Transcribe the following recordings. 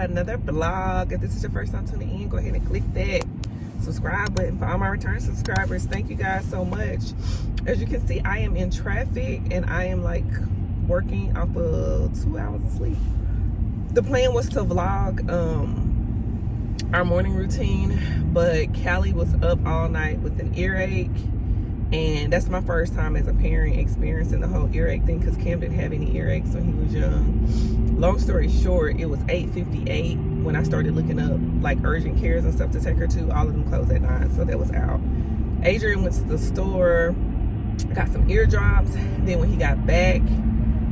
another vlog. If this is your first time tuning in, go ahead and click that subscribe button. For all my return subscribers, thank you guys so much. As you can see, I am in traffic and I am like working off of 2 hours of sleep. The plan was to vlog our morning routine, but Cali was up all night with an earache, and that's my first time as a parent experiencing the whole earache thing, because Cam didn't have any earaches when he was young. Long story short, it was 8:58 when I started looking up like urgent cares and stuff to take her to. All of them closed at 9, so that was out. Adrian went to the store, got some eardrops. Then when he got back,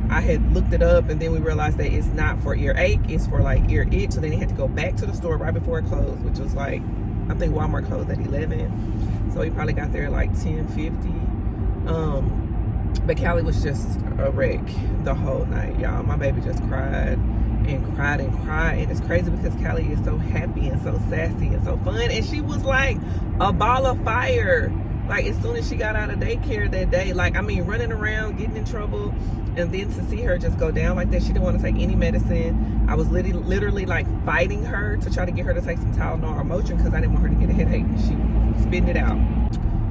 I had looked it up, and then we realized that it's not for earache, it's for like ear itch. So then he had to go back to the store right before it closed, which was like, I think Walmart closed at 11. So he probably got there like 10:50. But Cali was just a wreck the whole night, y'all. My baby just cried and cried and cried. And it's crazy because Cali is so happy and so sassy and so fun. And she was like a ball of fire. Like as soon as she got out of daycare that day, like, I mean, running around, getting in trouble. And then to see her just go down like that, she didn't want to take any medicine. I was literally like fighting her to try to get her to take some Tylenol or Motrin because I didn't want her to get a headache. She spitting it out.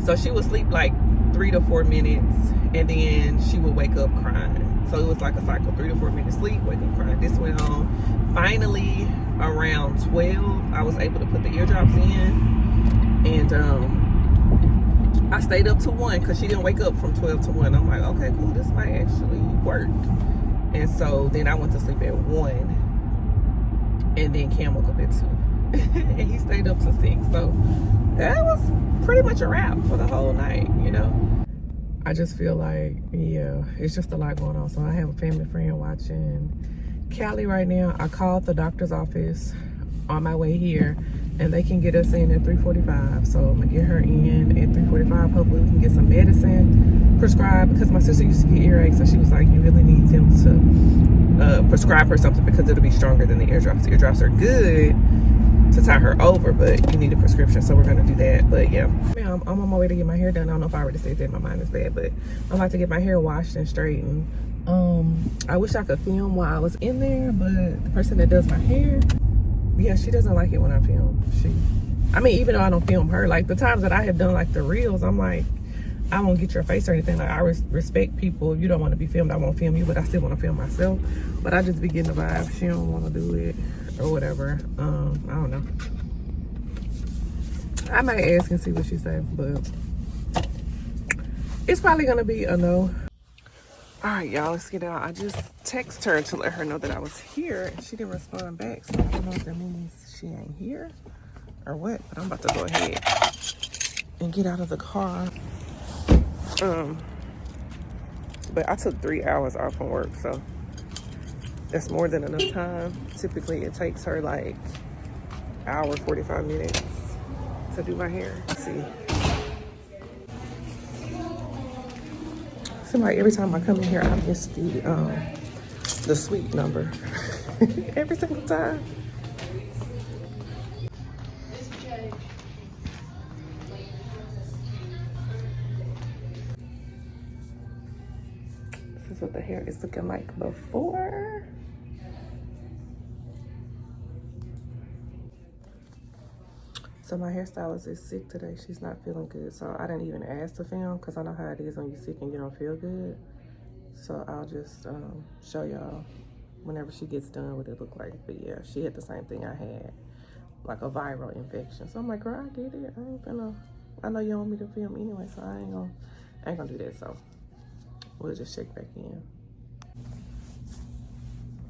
So she would sleep like 3 to 4 minutes, and then she would wake up crying. So it was like a cycle: 3 to 4 minutes sleep, wake up crying. This went on. Finally, around 12, I was able to put the eardrops in, and I stayed up to 1 because she didn't wake up from 12 to 1. I'm like, okay, cool, this might actually work. And so then I went to sleep at 1, and then Cam woke up at 2. And he stayed up to 6. So that was pretty much a wrap for the whole night, you know. I just feel like, yeah, it's just a lot going on. So I have a family friend watching Cali right now. I called the doctor's office on my way here, and they can get us in at 3:45. So I'm gonna get her in at 3:45. Hopefully we can get some medicine prescribed, because my sister used to get earaches, so she was like, you really need him to prescribe her something because it'll be stronger than the eardrops. The eardrops are good to tie her over, but you need a prescription, so we're gonna do that. But yeah, I'm on my way to get my hair done. I don't know if I already said that, my mind is bad, but I'm about to get my hair washed and straightened. I wish I could film while I was in there, but the person that does my hair, yeah, she doesn't like it when I film. I mean, even though I don't film her, like the times that I have done like the reels, I'm like, I won't get your face or anything. Like, I respect people. If you don't want to be filmed, I won't film you, but I still want to film myself. But I just be getting the vibe. She don't want to do it or whatever. I don't know. I might ask and see what she said, but it's probably gonna be a no. All right, y'all, let's get out. I just texted her to let her know that I was here, and she didn't respond back. So I don't know if that means she ain't here or what, but I'm about to go ahead and get out of the car. But I took 3 hours off from work, so that's more than enough time. Typically it takes her like hour 45 minutes to do my hair. Let's see. Seems like every time I come in here I miss the suite number. Every single time. This is what the hair is looking like before. So my hairstylist is sick today. She's not feeling good. So I didn't even ask to film because I know how it is when you're sick and you don't feel good. So I'll just show y'all whenever she gets done what it look like. But yeah, she had the same thing I had, like a viral infection. So I'm like, girl, I get it. I ain't finna, I know you don't want me to film anyway, so I ain't gonna do that. So we'll just check back in.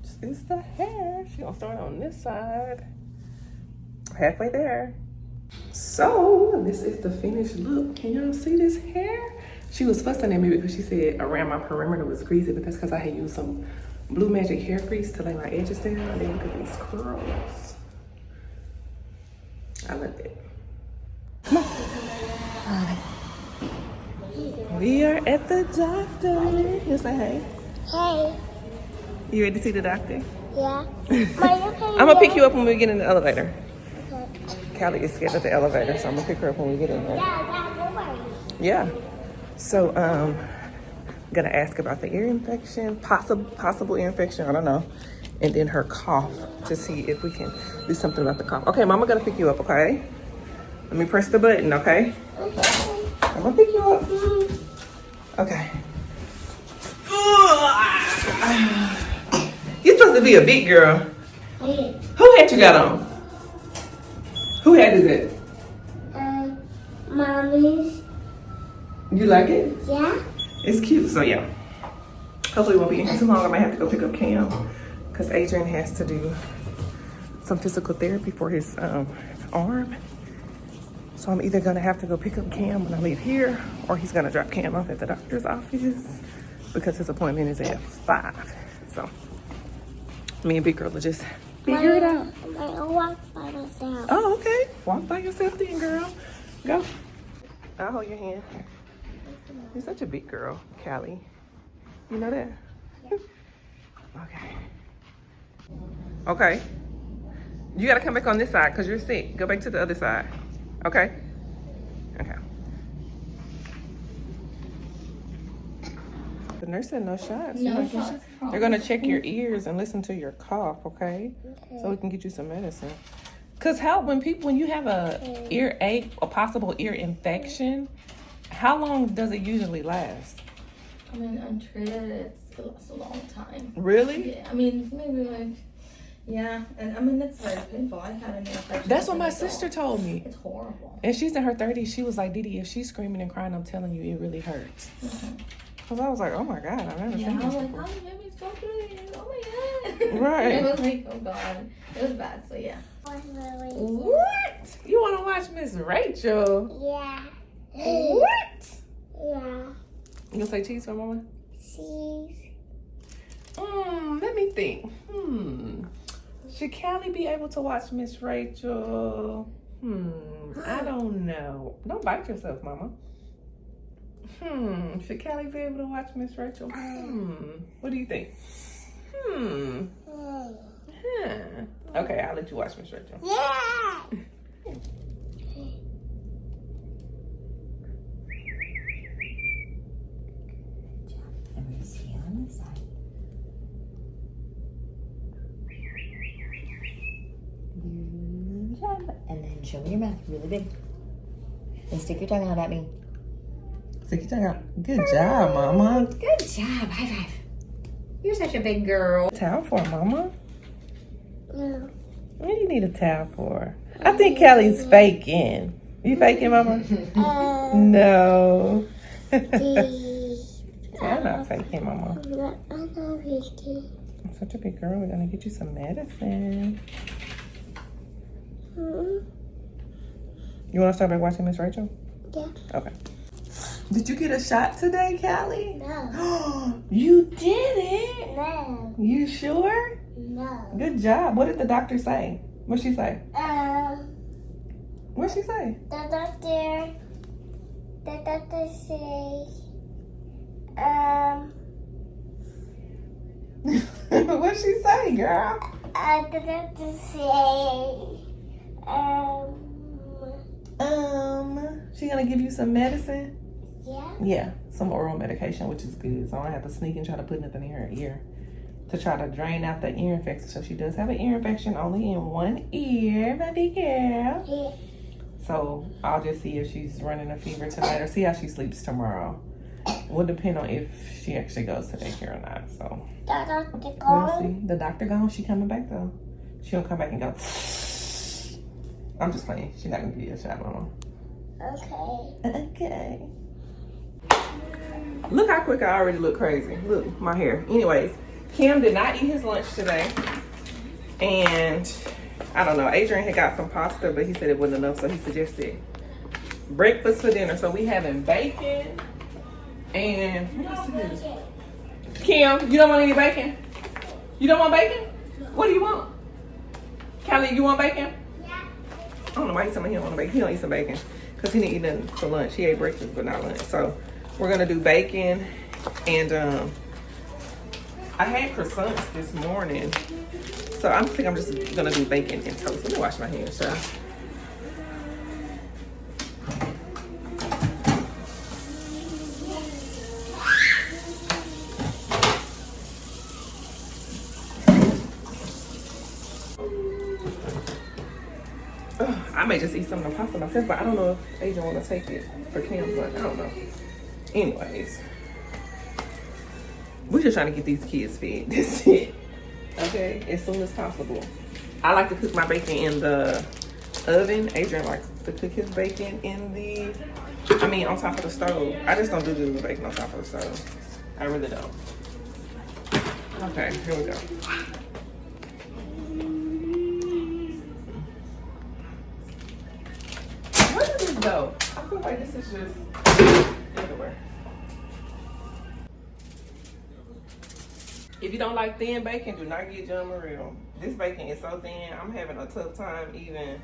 This is the hair. She gonna start on this side. Halfway there. So this is the finished look. Can y'all see this hair? She was fussing at me because she said around my perimeter was greasy, but that's because I had used some Blue Magic hair grease to lay my edges down. And then look at these curls. I love it. Come on. We are at the doctor. You say hey. Hey. You ready to see the doctor? Yeah. I'm gonna pick you up when we get in the elevator. Okay. Cali is scared of the elevator, so I'm gonna pick her up when we get in there. Yeah. So, gonna ask about the ear infection, possible ear infection, I don't know. and then her cough to see if we can do something about the cough. Okay, Mama gonna pick you up, okay? Let me press the button, okay? I'm gonna pick you up. Okay. You're supposed to be a big girl. Who hat you got on? Who hat is it? Mommy's. You like it? Yeah. It's cute, so yeah. Hopefully it won't be in too long. I might have to go pick up Cam because Adrian has to do some physical therapy for his arm. So I'm either gonna have to go pick up Cam when I leave here, or he's gonna drop Cam off at the doctor's office because his appointment is at 5. So me and Big Girl will just figure it out. I'll walk by myself. Oh, okay. Walk by yourself then, girl. Go. I'll hold your hand. You're such a big girl, Cali. You know that? Yeah. Okay. Okay. You gotta come back on this side because you're sick. Go back to the other side. Okay? Okay. The nurse said no shots. No shots. They're gonna check your ears and listen to your cough, okay? So we can get you some medicine. Cause when you have a earache, a possible ear infection, how long does it usually last? I mean, untreated, it lasts a long time. Really? Yeah, I mean, maybe like, yeah. And I mean, it's very painful. I had an infection. That's what my sister told me. It's horrible. And she's in her 30s. She was like, DeeDee, if she's screaming and crying, I'm telling you, it really hurts. Cause I was like, oh my God, I've never seen I this was like, before. oh, baby's go through it. Oh my God. Right. It was like, oh God. It was bad, so yeah. What? You want to watch Miss Rachel? Yeah. What? Yeah. You gonna say cheese for Mama? Cheese. Let me think. Should Cali be able to watch Miss Rachel? I don't know. Don't bite yourself, Mama. Should Cali be able to watch Miss Rachel? What do you think? Okay, I'll let you watch Miss Rachel. Yeah. And we're just feel on this side. Good job. And then show me your mouth really big. And stick your tongue out at me. Stick your tongue out. Good job, Mama. Good job. High five. You're such a big girl. Towel for Mama. No. What do you need a towel for? I think Cali's faking. You faking, Mama? No. I'm not faking, Mama. I'm not faking. I'm such a big girl. We're gonna get you some medicine. You wanna start by watching Miss Rachel? Yeah. Okay. Did you get a shot today, Cali? No. You didn't? No. You sure? No. Good job. What did the doctor say? What'd she say? What'd she say? The doctor say, What'd she say, girl? the doctor say, She gonna give you some medicine? yeah. Yeah, some oral medication, which is good. So I don't have to sneak and try to put nothing in her ear to try to drain out the ear infection. So she does have an ear infection only in one ear, my big girl. Yeah. So I'll just see if she's running a fever tonight or see how she sleeps tomorrow. Will depend on if she actually goes to daycare or not. So The doctor we'll gone. see. The doctor gone. She coming back though. She don't come back and go. I'm just playing. She's not gonna give you a shot, Mama. Okay. Okay. Look how quick I already look crazy. Look, my hair. Anyways, Kim did not eat his lunch today. And I don't know, Adrian had got some pasta, but he said it wasn't enough, so he suggested breakfast for dinner. So we having bacon and what is this? Kim, you don't want any bacon? You don't want bacon? What do you want? Callie, you want bacon? Yeah. I don't know why he's telling me he don't want bacon. He don't eat some bacon because he didn't eat nothing for lunch. He ate breakfast but not lunch. So we're gonna do bacon and I had croissants this morning. So I think I'm just gonna do bacon and toast. Let me wash my hands, y'all. I may just eat some of the pasta myself, but I don't know if Adrian want to take it for Cam's lunch. I don't know. Anyways, we're just trying to get these kids fed. That's it. Okay, as soon as possible. I like to cook my bacon in the oven. Adrian likes to cook his bacon in the, on top of the stove. I just don't do the bacon on top of the stove. I really don't. Okay, here we go. Where does this go? I feel like this is just everywhere. If you don't like thin bacon, do not get John Morrell. This bacon is so thin, I'm having a tough time even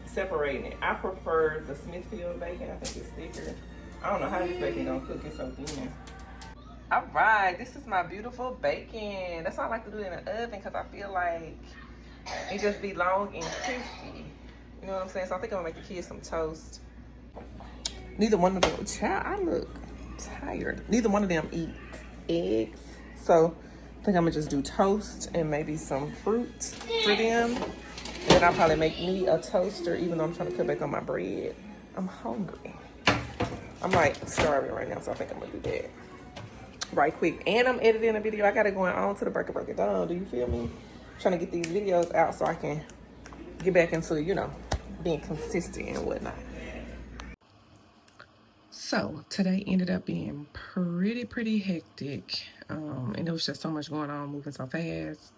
separating it. I prefer the Smithfield bacon. I think it's thicker. I don't know how this bacon gonna cook it so thin. All right, this is my beautiful bacon. That's why I like to do it in the oven, because I feel like it just be long and crispy. You know what I'm saying? So I think I'm gonna make the kids some toast. Neither one of them, child, I look tired. Neither one of them eat eggs. So I think I'm gonna just do toast and maybe some fruit for them. And then I'll probably make me a toaster, even though I'm trying to cut back on my bread. I'm hungry. I'm like starving right now, so I think I'm gonna do that right quick. And I'm editing a video. I got it going on to the break it down. Do you feel me? Trying to get these videos out so I can get back into, you know, being consistent and whatnot. So today ended up being pretty hectic. And there was just so much going on, moving so fast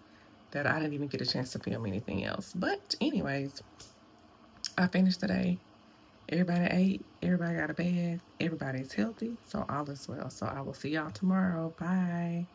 that I didn't even get a chance to film anything else. But anyways, I finished today. Everybody ate, everybody got a bath, everybody's healthy, so all is well. So I will see y'all tomorrow. Bye.